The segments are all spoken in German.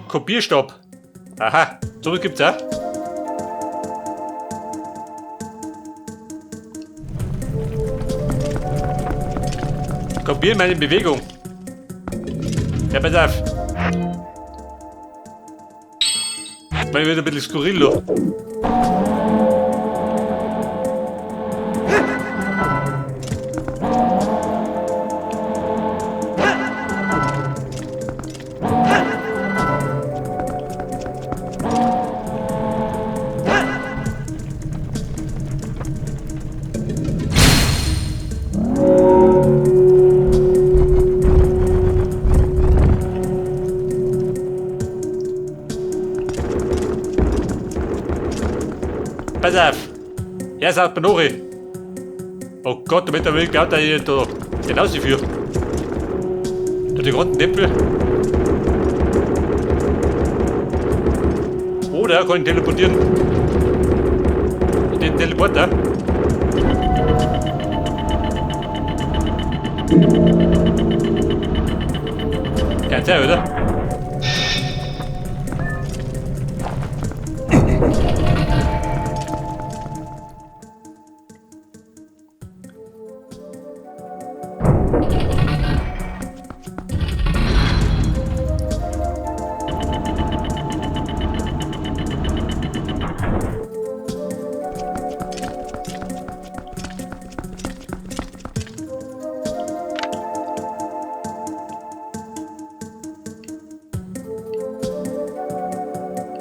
Kopierstab. Aha, sowas gibt's auch. Kopieren meine Bewegung. Ja, pass auf. Mal wieder ein bisschen skurril. Pass auf! Er sagt Benori! Oh Gott, damit er will, glaubt er hier da hinausführt. Durch den ganzen Tempel. Oder er kann ihn teleportieren. Den Teleporter. Kann sein, oder?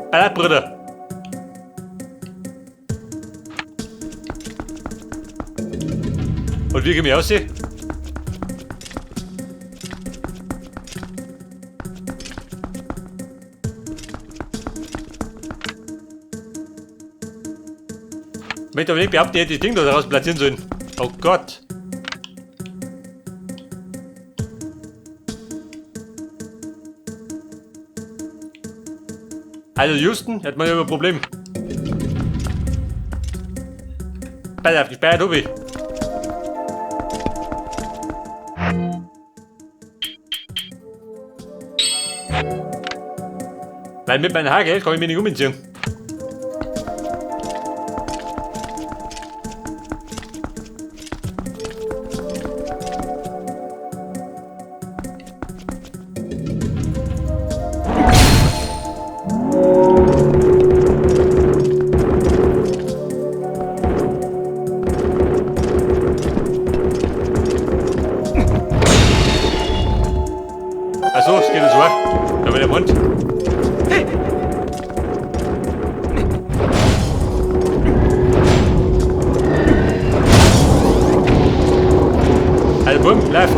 Ah, Bruder. Und wie gehen wir aussehen? Ich möchte aber nicht behaupten, ich hätte das Ding da draußen platzieren sollen. Oh Gott. Also Houston, hat man ja immer ein Problem. Pass auf, gespeichert habe ich. Weil mit meinem Hagel kann ich mich nicht umziehen. Achso, es geht so. Da war der Mund. Also bumm, läuft.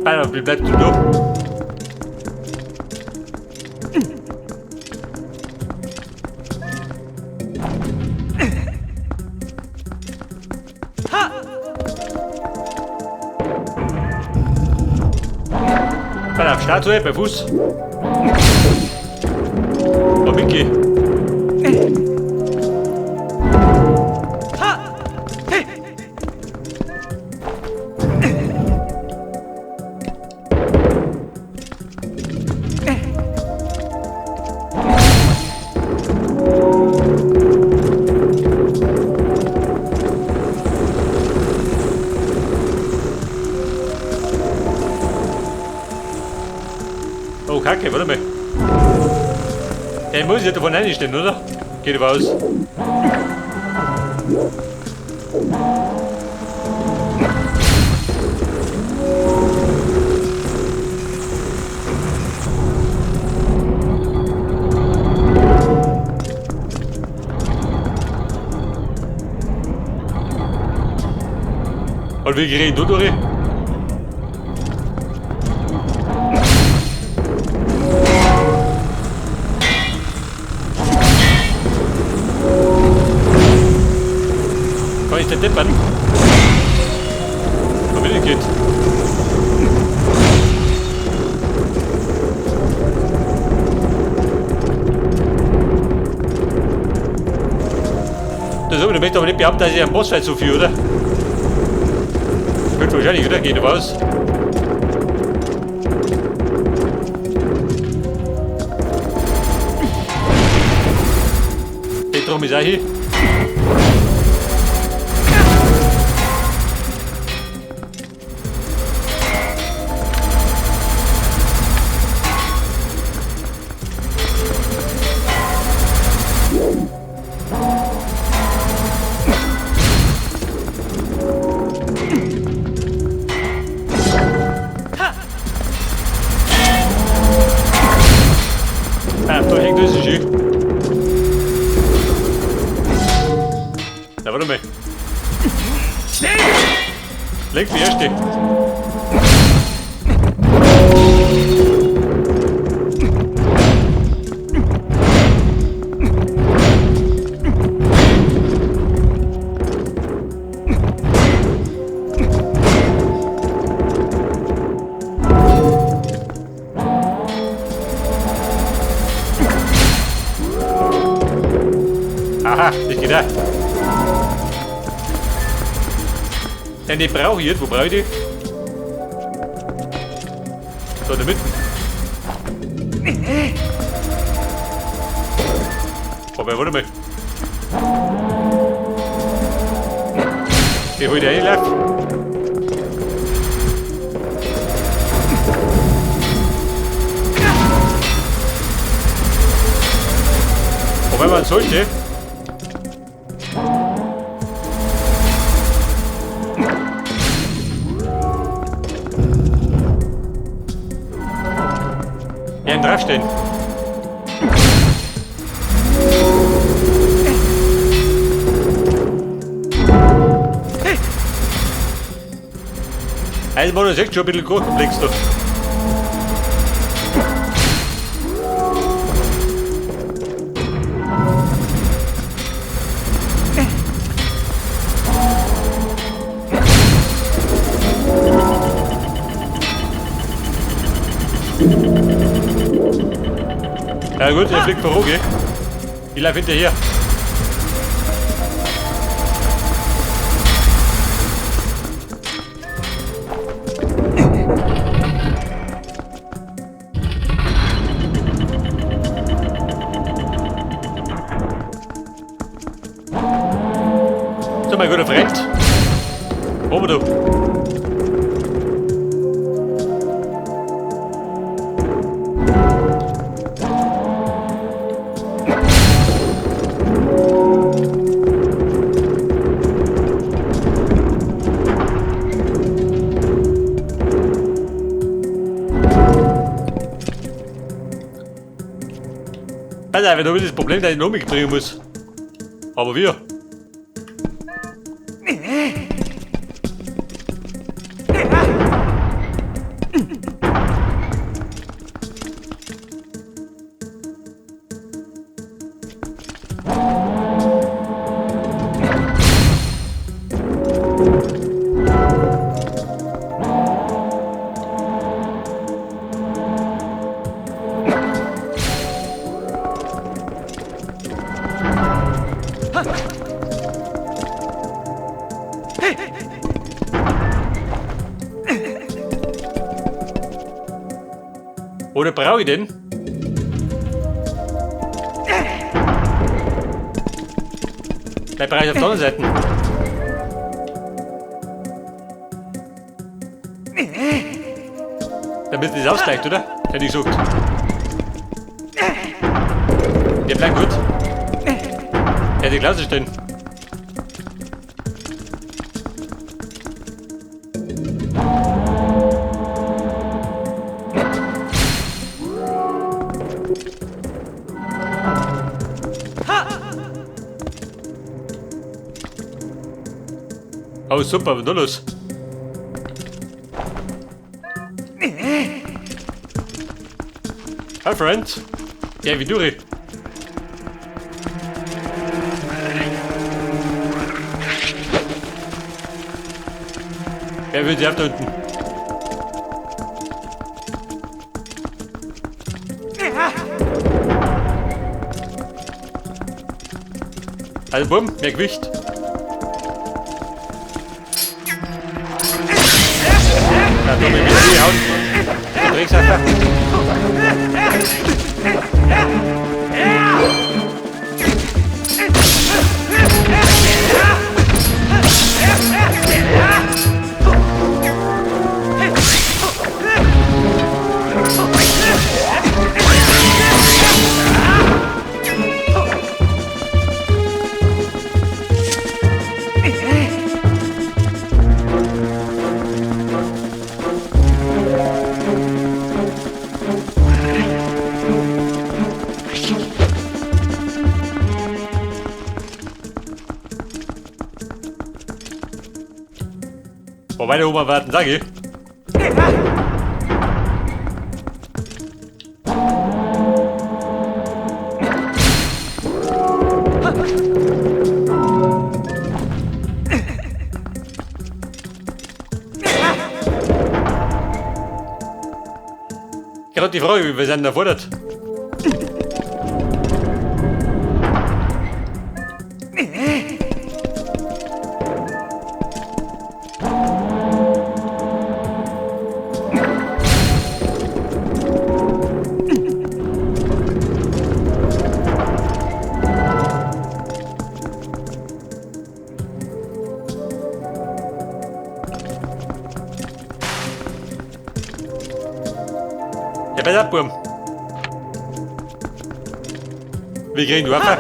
Alter, wie bleibst du da? Auf Statue, bei Fuß. Oh, Mickey. Oh, Kacke, warte mal. Der muss ja davon einstellen, oder? Geht aber aus. Und wie gerät du durch? Kann ich den deppern? Aber wie das geht? so, ich möchte aber nicht behaupten, dass ich einen Bossfight so viel, oder? Wird wahrscheinlich, oder? Geht raus. Der drum ist auch hier. Na, warte mal. Lenk die erste. Aha, ich geht da. Ja, die brauche ich jetzt. Wo brauche ich die? Da in der Mitte. Aber warte mal. Ich hol die einen Lauf. Aber wenn man sollte. Draufstehen. Also war das echt schon ein bisschen komplex da. Ja gut, er fliegt voran, gell? Ich laufe hinterher. So, mein guter Freund. Wo bist du? Pass auf, da ist das Problem, dass ich noch mitbringen muss. Aber wir. Oder brauche ich den? Vielleicht brauche ich auf der anderen Seite. Damit das ausgleicht, oder? Hätte ich gesagt. Der bleibt gut. Ja, die Klasse stehen. Oh super, was ist da los? Hi friend. Ja, wie durch? Wer will die ab da unten? Also bumm, mehr Gewicht. Da tut mir wieder die Haut. Drecksaffer. Wobei der Oma warten, sag ich. Gerade die Frage, wie wir sind erfordert. Ja, pass auf, Burm. Wir kriegen die Waffe.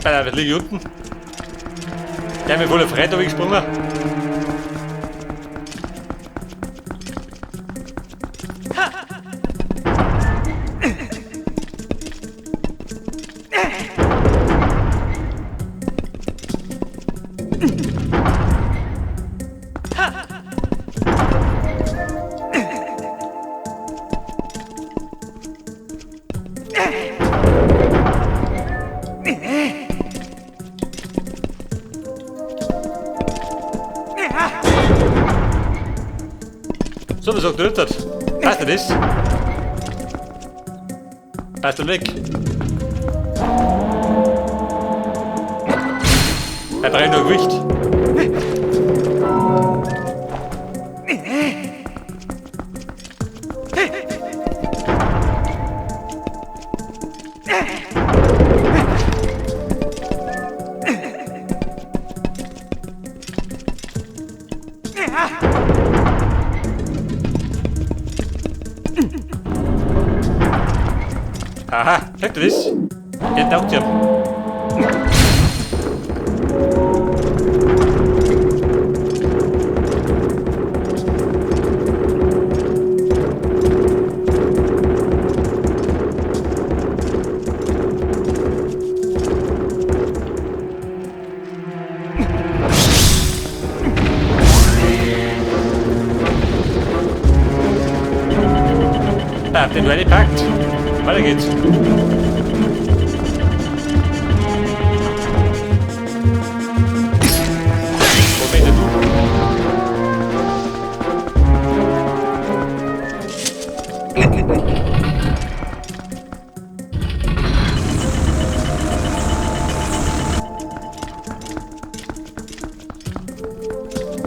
Was liege ich unten? Der hat mir voll auf Reit gesprungen. So, was sagt der Ritter? Passt das? Passt dann weg. Er braucht noch Gewicht. Aha, sagt ihr das? Jetzt taugt ihr. Da habt ihr nur eine gepackt. Weiter geht's. Wo bist du?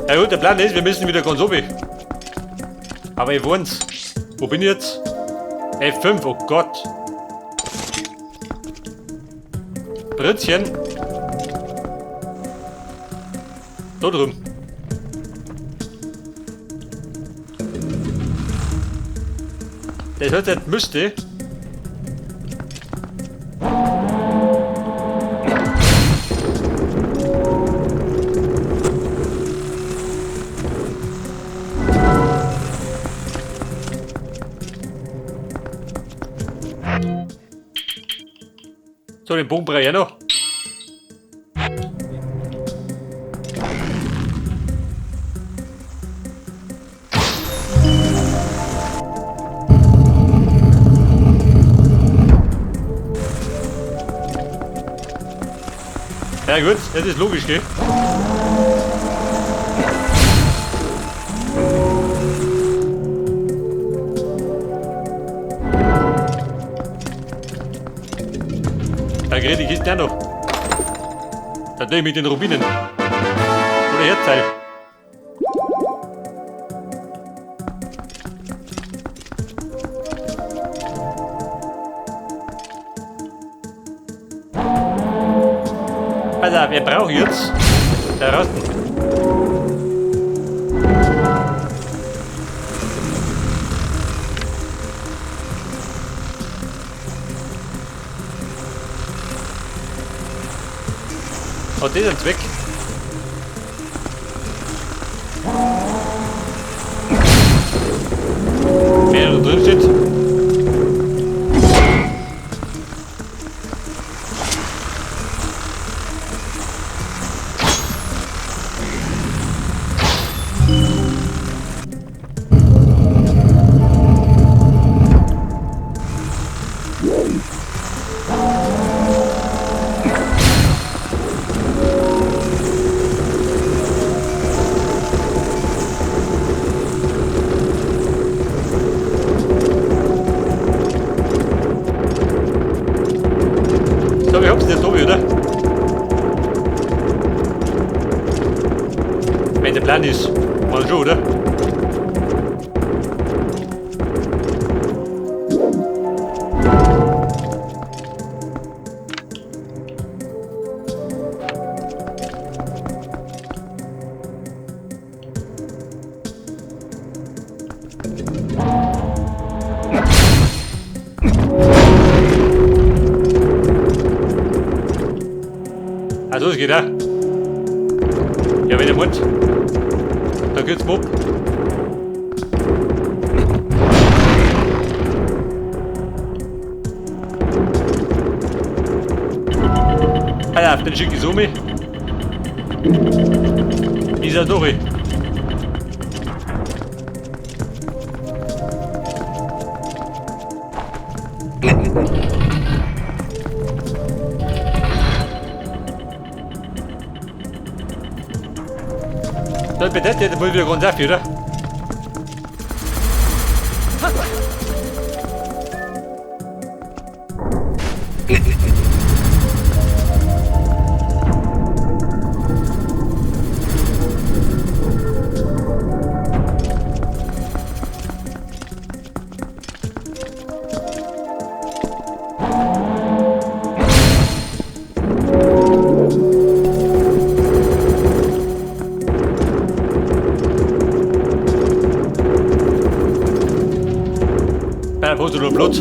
Ja gut, der Plan ist, wir müssen wieder ganz oben. Aber ich wohn's. Wo bin ich jetzt? F5, oh Gott. Britzchen. Da drüben. Das heißt, jetzt müsste. So, den Bogen brauche ich ja noch. Ja gut, das ist logisch, gell? kriege die Kiste auch noch. Dann tue ich mit den Rubinen. Oder Herzteil. Also, wer braucht jetzt? Da draußen. Oh, die sind weg. Wer da drin steht. So, wir haben es jetzt oben, oder? Wenn der Plan ist, mal schon, oder? Also, es geht auch. Ja, wenn ihr wollt, dann geht's mal ab. Ah ja, dann schicke ich es um. Ist er durch. Das bedeutet, dann wollen wir ganz auf, oder? Wo ist nur Blut?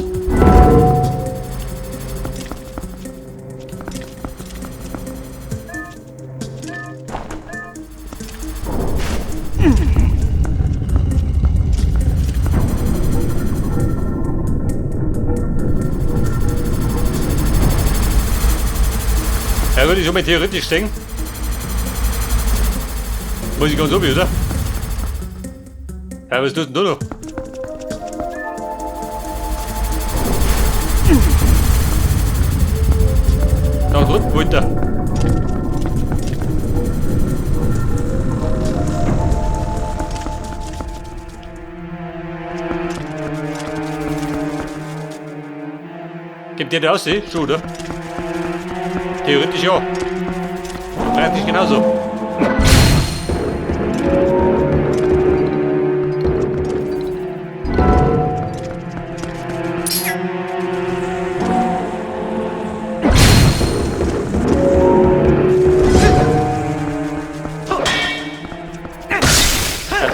Ja, würde ich schon mal theoretisch denken. Muss ich ganz oben, oder? Ja, was tust denn du noch? Da drunten wollte er. Gibt der da aussehen? Schon, oder? Theoretisch ja. Praktisch genauso.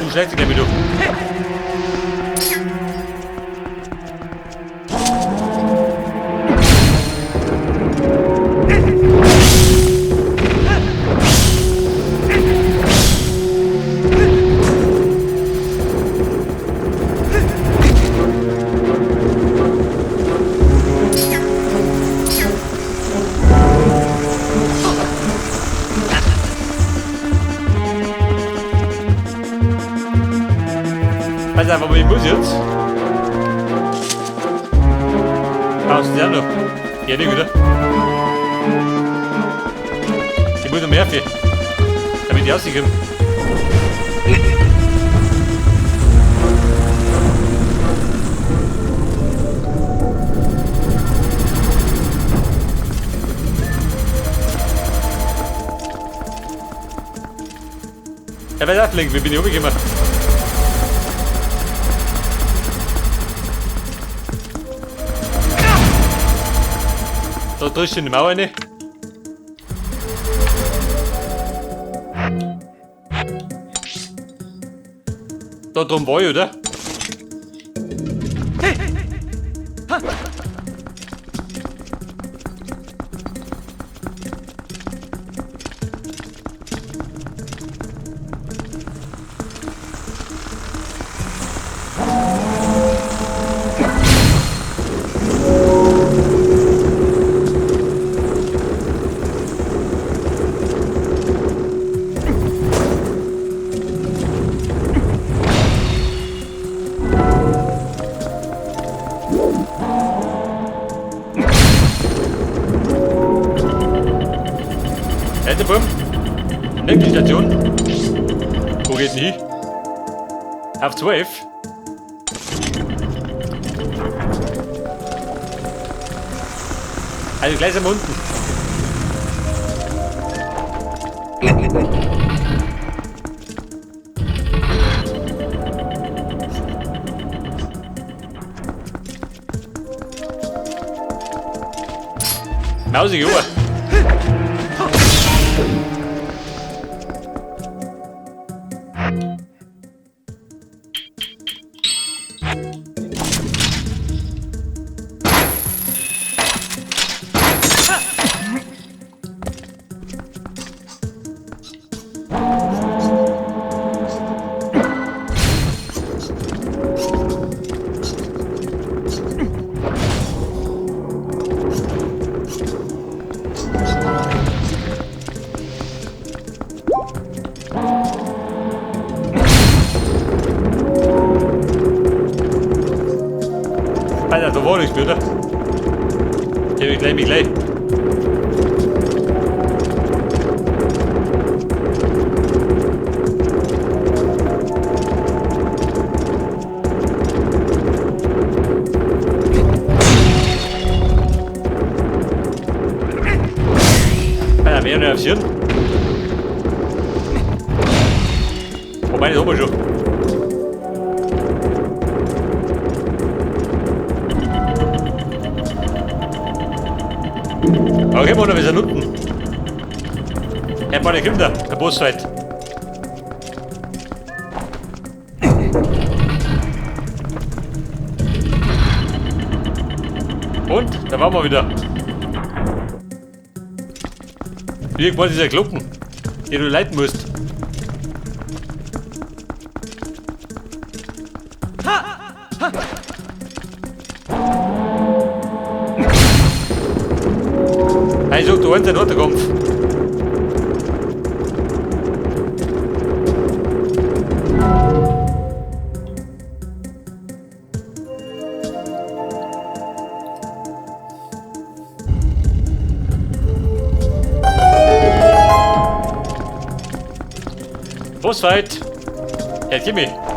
Du schlägst dich, du. Pass auf, aber ich muss jetzt. Brauchst du das auch noch? Ja, nicht, oder? Ich muss noch mehr für, damit ich aussehen kann. Ja, wer darf lenken? Wie bin ich umgekommen? Da drückst du in die Mauer rein. Da drum war ich, oder? Nächste Station. Wo geht denn hin? Auf 12. Also gleich am unten. Mausige Uhr. Alter, da war nichts mehr, oder? Ich mich gleich. Alter, wäre aufs Hirn. Wobei, das haben wir schon. Okay, Mann, wir sind unten. Mann, kommt da, der Bossfight. Und, da waren wir wieder. Irgendwo dieser Glocken, den du leiten musst. Ich sag, du hast den Unterkampf. Bossfight! Ja, gib mir!